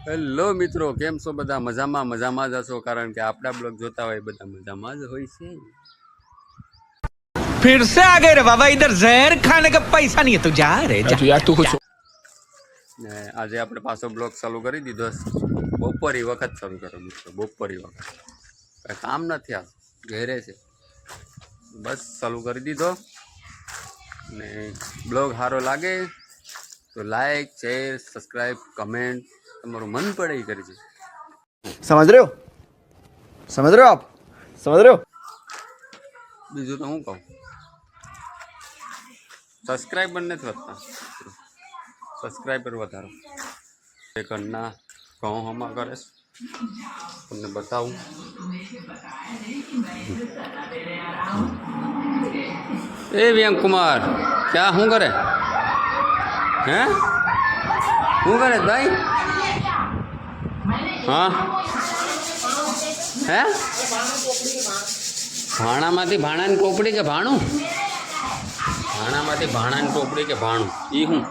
Hello મિત્રો, કેમ છો બધા? મજામાં જ હશો, કારણ કે આપણા બ્લોગ જોતા હોય બધા મજામાં જ હોય છે। फिर से आ गए रे बाबा, इधर जहर खाने का पैसा नहीं है तो जा रे जा। यार तू कुछ ને આજે આપણે પાછો બ્લોગ ચાલુ કરી દીધો છે। બપોરી વખત ચાલુ કર્યો મિત્રો, બપોરી વખત કાંઈ કામ નથી, આ ઘેરે છે, બસ ચાલુ કરી દીધો। ને બ્લોગ સારો લાગે તો લાઈક, શેર, સબસ્ક્રાઈબ, કમેન્ટ તમારું મન પડે એ કરજો। समझ रहे हो आप समझ रहे हो। બીજું તો હું કહું, સબસ્ક્રાઈબર નથી વધતા, સબસ્ક્રાઈબર વધારો એ ઘરના ઘઉં હમા કરે છે, તમને બતાવું। એ વ્યંગ કુમાર, ક્યાં શું કરે? હે શું કરે ભાઈ? હા હે ભાણામાંથી ભાણાની ટોપડી કે ભાણું? ભાણામાંથી ભાણાની ટોપડી કે ભાણું એ હું?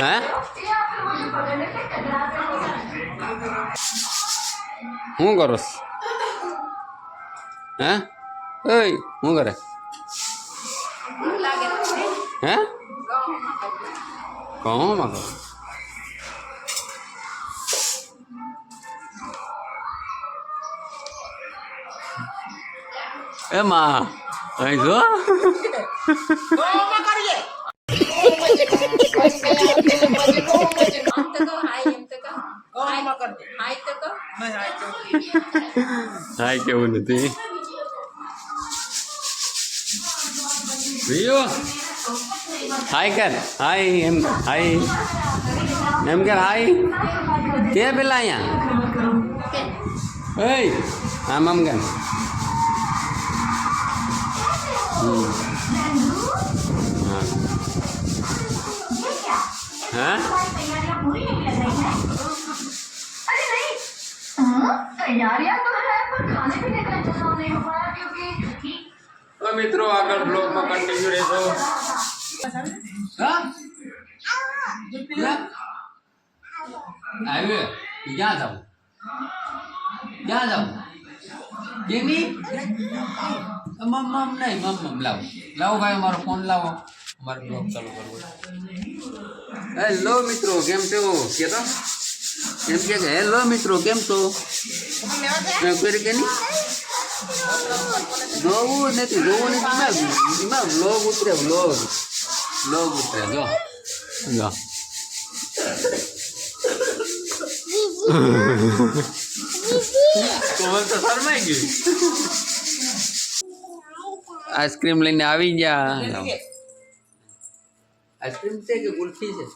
હે શું કરો? હે ઓય શું કરે? હે કહું કરો? એમાં અહીં જો હાય કેવું નથી વિયો? હાય કર, હાય એમ, હાય એમ કર, હાય કે પેલા અહીંયા એ આમ આમ કર। हाँ तो मित्रों आगे ब्लॉग में कंटिन्यू रहशो। हाईवे क्या जाऊँ केमी मम नहीं मम लाओ भाई हमारा फोन लाओ, हमारे ब्लॉग चालू करो। हेलो मित्रों केम छो के तो एम के हेलो मित्रों केम छो करे के नहीं જોવું નથી એમાં વ્લોગ ઉતરે, વ્લોગ ઉતરે જો જો તો શરમાઈ ગયું। આઈસ્ક્રીમ લઈને આવી ગયા। આઈસ્ક્રીમ છે કે ગુલ્ફી છે?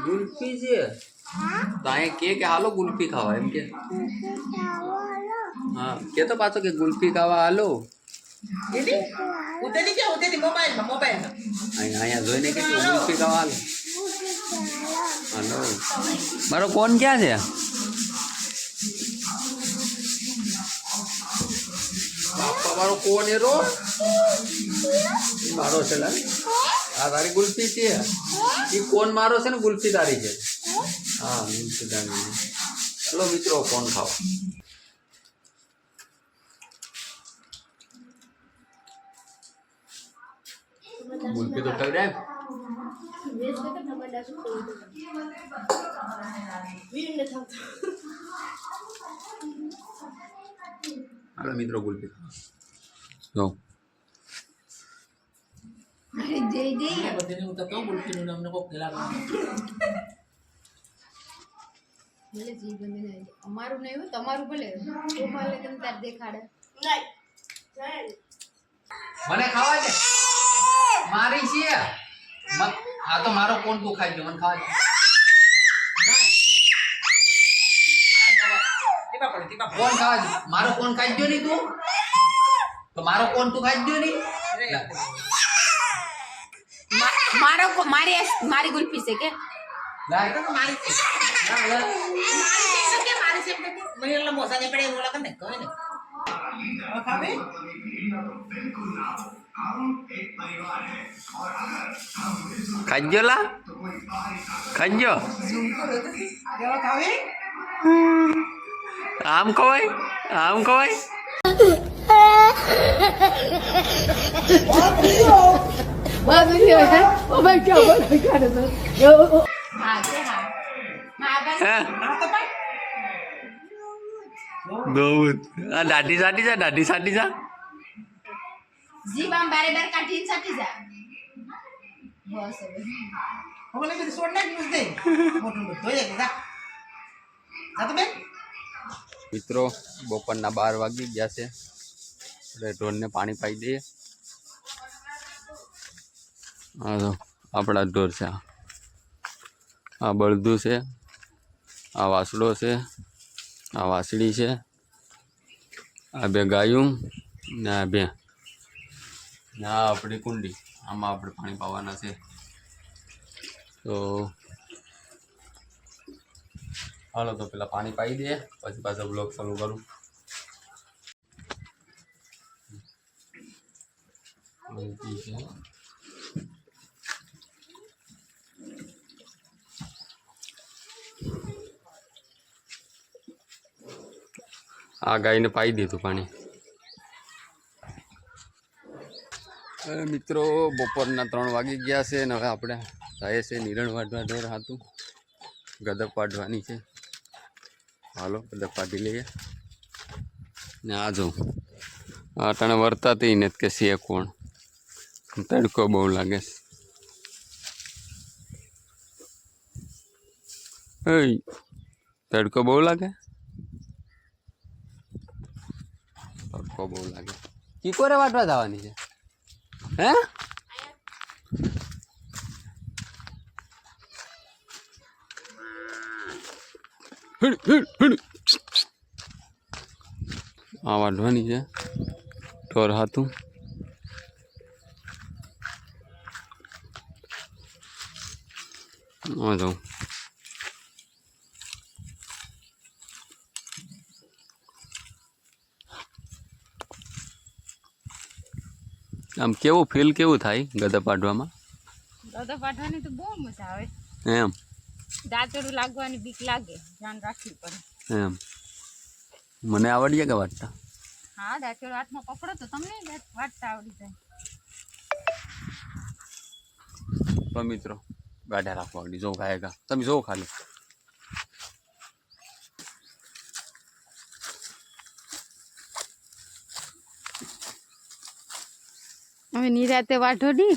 ગુલ્ફી છે તો અહીંયા કે હાલો ગુલ્ફી ખાવા એમ કે? हाँ के तो पाचो के गुल्फी खावा हालो અહીંયા જોઈને કે ગુલ્ફી ખાવા હાલો હાલો। મારો કોણ ક્યાં છે? બાપા મારો કોણ એરો મારો છે લા આ તારી ગુલ્ફી છે એ કોણ મારો છે ને ગુલ્ફી તારી છે। હા ગુલ્ફી તારી। ચલો મિત્રો કોણ ખાવા ગુલ્ફી તો ખાઈ જાય। હાલો મિત્રો ગુલ્ફી જો અમારું નહીં હોય તમારું ભલે તમે તાર દેખાડે મને ખાવા છે મારી છે આ તો મારો કોણ તું ખાઈ ગયો મને ખાવા છે કોણ ખાવા છે મારો કોણ ખાઈ ગયો નહીં તું તો મારો કોણ તું ખાઈ ગયો નહીં મારી ગુલ્ફી છે કે લાય મારી ખાજો લા ખાજો આમ ખવાય આમ ખવાય હા કે હા હા બસ હે બહુ આ દાઢી સાટી જા દાઢી સાટી જા જીભ આમ બારે બાર કાઢીને સાટી જા બસ હવે મિત્રો બપોરના 12 વાગી ગયા છે એટલે ઢોરને પાણી પાઈ દઈએ હા તો આપણા ઢોર છે આ બળદું છે આ વાસડો છે આ વાસળી છે આ બે ગાયું ને આ બે ને આ આપણી કુંડી આમાં આપણે પાણી પાવાના છે તો હાલો તો પેલા પાણી પાઈ દઈએ પછી પાછો બ્લોગ ચાલુ કરું આ ગાયને પાઈ દીધું પાણી મિત્રો બપોરના 3 વાગી ગયા છે ને હવે આપણે જાય છે નિરણ વાઢવા ઢોર હાથું ગદપ વાઢવાની છે હાલો ગદપ વાઢી લઈએ ને આ જો અટાણે વર્તાતી ને કે છે કોણ તડકો બહુ લાગે છે તડકો બહુ લાગે તડકો બહુ લાગે કીકોરે વાટવા જવાની છે હે આ વાઢવાની છે ઢોર હાથું જાઉં આમ કેવું ફીલ કેવું થાય ગદા પાડવામાં ગદા પાડવાની તો બહુ મજા આવે એમ દાંતડું લાગવાની બીક લાગે ધ્યાન રાખવી પડે એમ મને આવડીએ કે વાટતા હા દાંતડું હાથમાં પકડો તો તમને વાટતા આવડી જાય તો મિત્રો ગાઢા રાખવા આવડી જો ગાયગા તમે જો ખાલી હવે નિરાતે વાઢોડી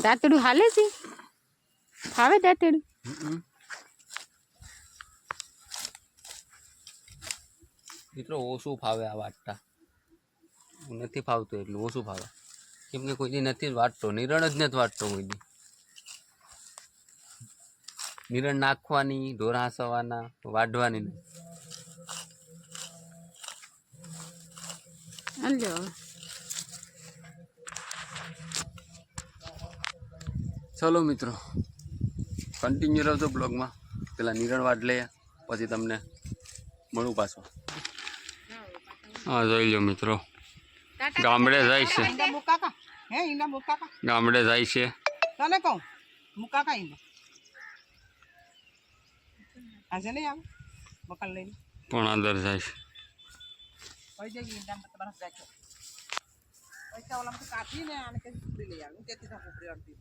દાંતડું હાલે છે આવે દાંતડું મિત્રો ઓછું ફાવે આ વાટતા નથી ફાવતું એટલું ઓછું ફાવે કેમ કે કોઈ દી નથી જ વાટતો નિરણ જ નથી વાટતો કોઈ દી નિરણ નાખવાની ઢોર હાંસવાના વાઢવાની નહીં અલ્યો ચલો મિત્રો કન્ટિન્યુ રહેજો બ્લોગમાં પેલા નિરણ વાટ લઈએ પછી તમને મળું પાછો હા જોઈ લો મિત્રો ગામડે જાય છે ગામડે જાય છે તને કહું મુકા કા ઈંડા આજે નહીં આવે બકાલ લઈને પણ અંદર જાય છે પૈ જઈ ઈંડા મત બરફ રાખો પૈસા ઓલા મત કાઢી ને આને કે ઉપરી લઈ આવું કેતી તા ઉપરી અડતી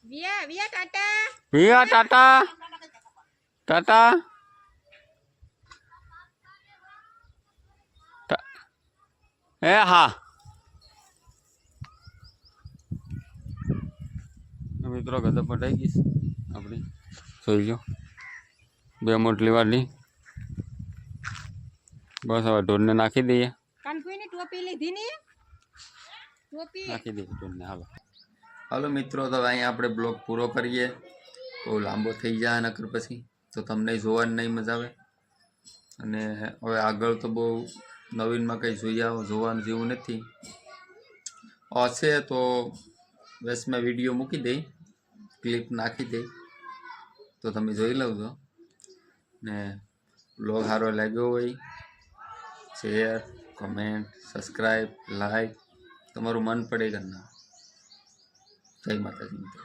વિયા વિયા ટાટા વિયા ટાટા ટાટા એ હા મિત્રો ગદા પટાઈ ગઈ આપણી જોઈ લો 2 મોટલી વાળી બસ હવે ઢોરને નાખી દઈએ કાનફુઈની ટોપી લીધી ને ટોપી નાખી દઈએ ઢોરને હાલો હાલો મિત્રો તો અહીંયા આપણે બ્લોગ પૂરો કરીએ બહુ લાંબો થઈ જાય નકર પછી તો તમને જોવાની નહીં મજા આવે અને હવે આગળ તો બહુ નવીનમાં કંઈ જોવાનું જેવું નથી. હશે તો બસ મેં વિડીયો મૂકી દઈ, ક્લિપ નાખી દઈ તો તમે જોઈ લવજો. ને બ્લોગ સારો લાગ્યો હોય શેર, કમેન્ટ, સબસ્ક્રાઈબ, લાઈક તમારું મન પડે કરના. જય માતાજી મિત્રો.